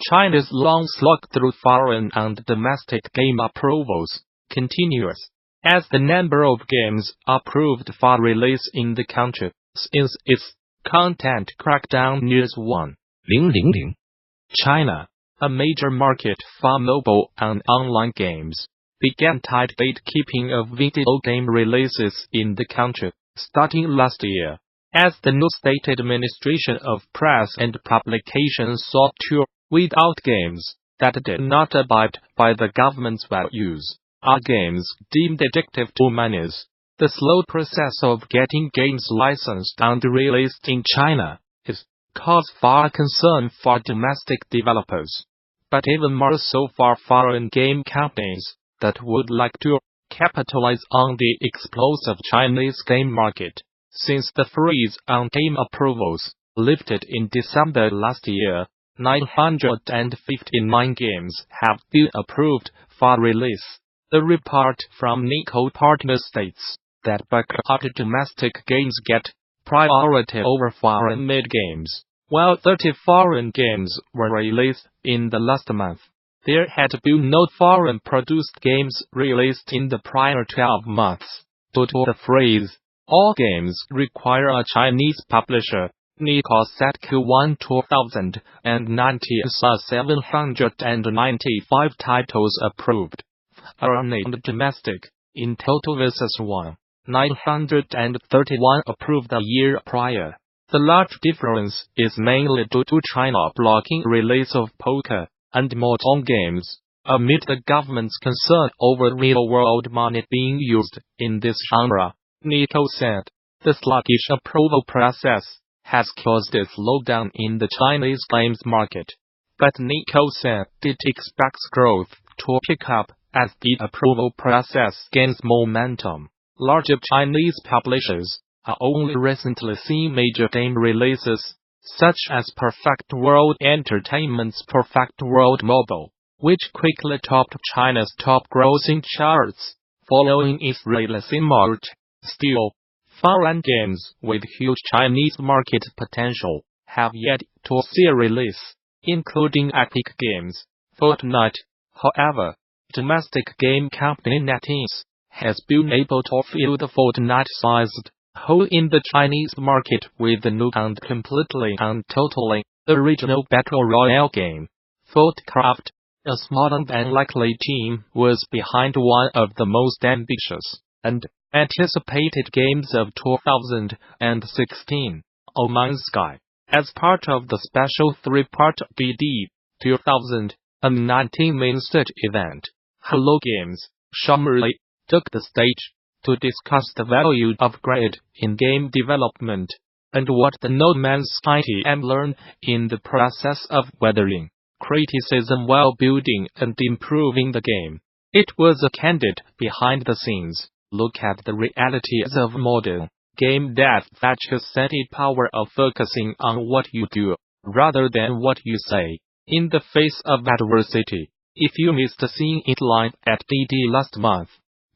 China's long slog through foreign and domestic game approvals continues, as the number of games approved for release in the country since its content crackdown nears 1,000. China, a major market for mobile and online games, began tight gatekeeping of video game releases in the country starting last year, as the new State Administration of Press and Publication sought to weed out games that did not abide by the government's values, are games deemed addictive to minors. The slow process of getting games licensed and released in China is cause for concern for domestic developers, but even more so for foreign game companies that would like to capitalize on the explosive Chinese game market. Since the freeze on game approvals lifted in December last year, 959 games have been approved for release. The report from Nico partner states that backlogged domestic games get priority over foreign-made games, while 30 foreign games were released in the last month. There had been no foreign-produced games released in the prior 12 months. Due to the freeze, all games require a Chinese publisher. Nico said Q1 2090 saw 795 titles approved, foreign and domestic, in total versus 1,931 approved a year prior. The large difference is mainly due to China blocking release of poker and mahjong games, amid the government's concern over real-world money being used in this genre. Nico said, the sluggish approval process has caused a slowdown in the Chinese games market. But Nico said it expects growth to pick up as the approval process gains momentum. Larger Chinese publishers are only recently seeing major game releases, such as Perfect World Entertainment's Perfect World Mobile, which quickly topped China's top grossing charts, following its release in March. Still, foreign games with huge Chinese market potential have yet to see a release, including Epic Games' Fortnite. However, domestic game company NetEase has been able to fill the Fortnite-sized hole in the Chinese market with the new and completely and totally original battle royale game. Thoughtcraft, a small and unlikely team, was behind one of the most ambitious and anticipated games of 2016, O Man's Sky. As part of the special three-part BD 2019 main stage event, Hello Games, Shammerly, took the stage to discuss the value of grit in game development and what the No Man's Sky team learned in the process of weathering criticism while building and improving the game. It was a candid, behind-the-scenes look at the realities of modern game that features the power of focusing on what you do, rather than what you say, in the face of adversity. If you missed seeing it live at DD last month,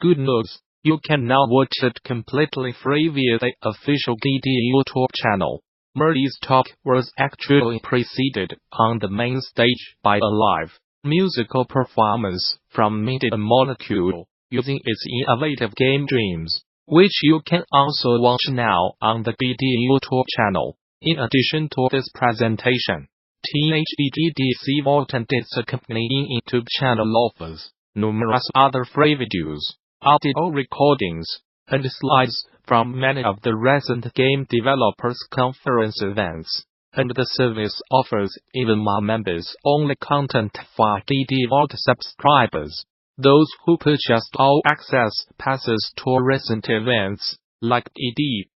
good news, you can now watch it completely free via the official DD YouTube channel. Murray's talk was actually preceded on the main stage by a live musical performance from Media Molecule, using its innovative game Dreams, which you can also watch now on the BD YouTube channel. In addition to this presentation, THEGDC Vault and its accompanying YouTube channel offers numerous other free videos, audio recordings, and slides from many of the recent game developers conference events, and the service offers even more members-only content for DD Vault subscribers. Those who purchased all-access passes to recent events, like DD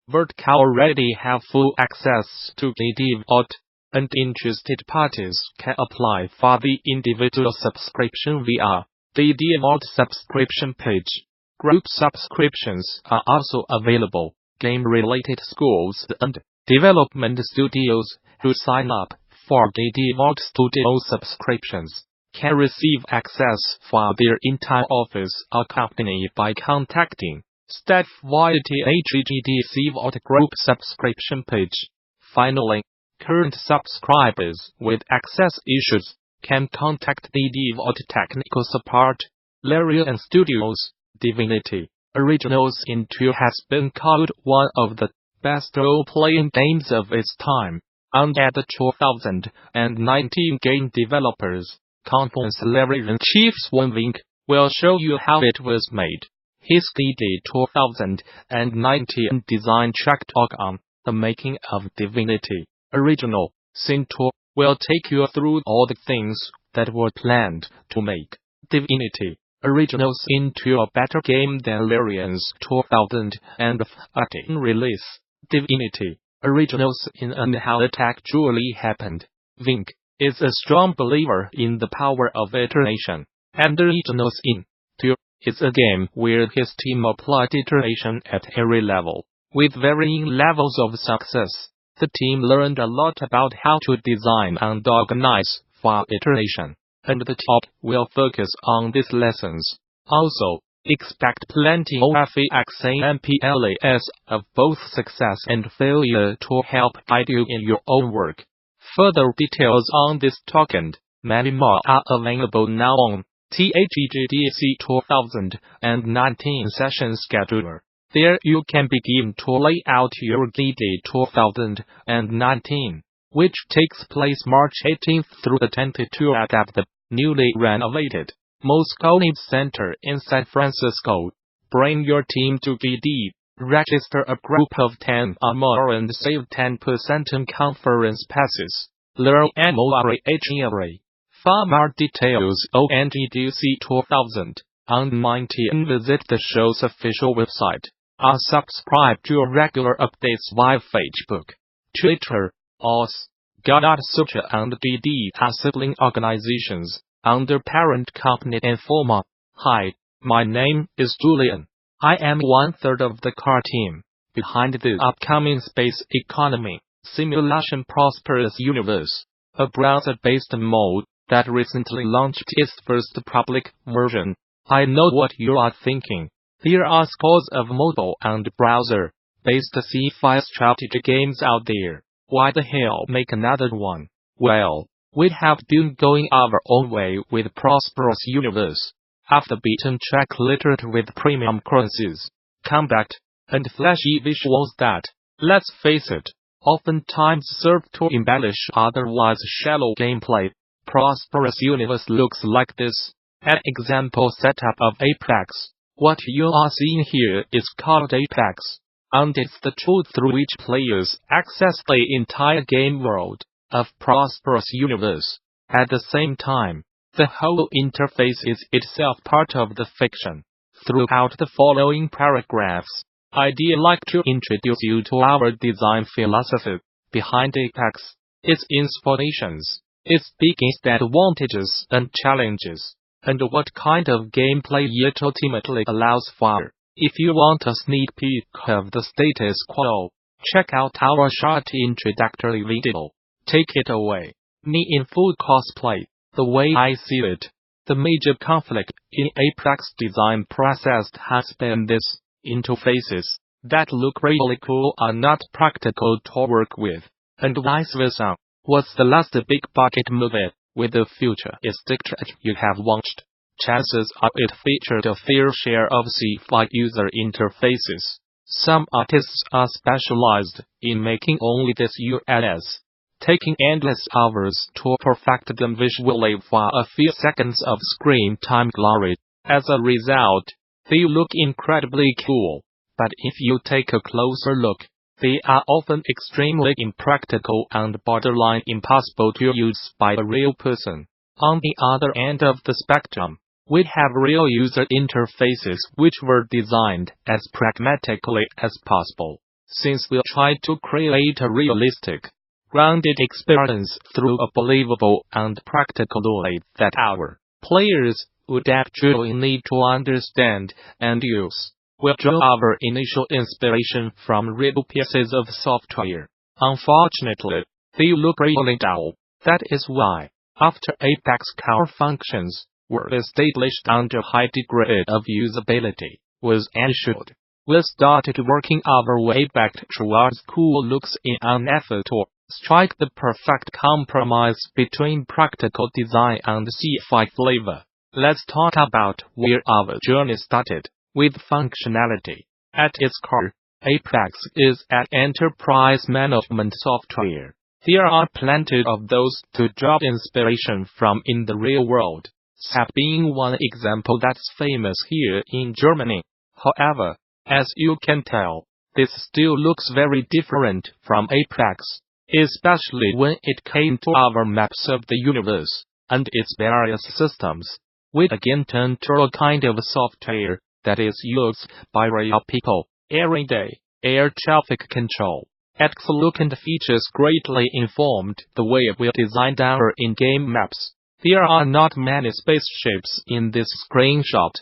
Vault, already have full access to DD Vault, and interested parties can apply for the individual subscription via the DD Vault subscription page. Group subscriptions are also available. Game-related schools and development studios who sign up for DD Vault Studio subscriptions can receive access for their entire office or company by contacting staff via the HGDC Vault Group subscription page. Finally, Current subscribers with access issues can contact the Devout Technical Support. Larian Studios, Divinity Original Sin 2 has been called one of the best role-playing games of its time. Under the 2019 Game Developers Conference, Larian Chief Swan Vink will show you how it was made. His DD 2019 design track talk on the making of Divinity Original Sin 2 will take you through all the things that were planned to make Divinity Original Sin 2 a better game than Larian's 2015 release, Divinity Original Sin, and how it actually happened. Vink is a strong believer in the power of iteration, and Original Sin 2 is a game where his team applied iteration at every level. With varying levels of success, the team learned a lot about how to design and organize for iteration, and the talk will focus on these lessons. Also, expect plenty of examples of both success and failure to help guide you in your own work. Further details on this talk and many more are available now on THEGDC 2019 session scheduler. There you can begin to lay out your DD 2019, which takes place March 18th through the 22 at the newly renovated Moscone Center in San Francisco. Bring your team to DD, register a group of 10 or more and save 10% on conference passes. Learn more. For more details on GDC 2019, visit the show's official website, or subscribe to regular updates via Facebook, Twitter, OS. Gamasutra and DD are sibling organizations under parent company Informa. Hi, my name is Julian. I am one-third of the core team behind the upcoming space economy simulation Prosperous Universe, a browser-based mode that recently launched its first public version. I know what you are thinking. There are scores of mobile and browser-based sci-fi strategy games out there. Why the hell make another one? Well, we have been going our own way with Prosperous Universe. Off the beaten track littered with premium currencies, combat, and flashy visuals that, let's face it, oftentimes serve to embellish otherwise shallow gameplay. Prosperous Universe looks like this. An example setup of Apex. What you are seeing here is called Apex, and it's the tool through which players access the entire game world of Prosperous Universe. At the same time, the whole interface is itself part of the fiction. Throughout the following paragraphs, I'd like to introduce you to our design philosophy behind Apex, its inspirations, its biggest advantages and challenges, and what kind of gameplay it ultimately allows for. If you want a sneak peek of the status quo, check out our short introductory video. Take it away. Me in full cosplay. The way I see it, the major conflict in Apex design process has been this: interfaces that look really cool are not practical to work with, and vice versa. What's the last big budget movie with a futuristic track you have watched? Chances are it featured a fair share of sci-fi user interfaces. Some artists are specialized in making only these ULs, taking endless hours to perfect them visually for a few seconds of screen time glory. As a result, they look incredibly cool. But if you take a closer look, they are often extremely impractical and borderline impossible to use by a real person. On the other end of the spectrum, we have real user interfaces which were designed as pragmatically as possible. Since we try to create a realistic, grounded experience through a believable and practical way that our players would actually need to understand and use, we draw our initial inspiration from real pieces of software. Unfortunately, they look really dull. That is why, after Apex core functions were established and a high degree of usability was ensured, we started working our way back towards cool looks in an effort to strike the perfect compromise between practical design and sci-fi flavor. Let's talk about where our journey started, with functionality. At its core, Apex is an enterprise management software. There are plenty of those to draw inspiration from in the real world, SAP being one example that's famous here in Germany. However, as you can tell, this still looks very different from Apex, especially when it came to our maps of the universe and its various systems. We again turn to a kind of software that is used by real people every day: air traffic control. Excellent features greatly informed the way we designed our in-game maps. There are not many spaceships in this screenshot,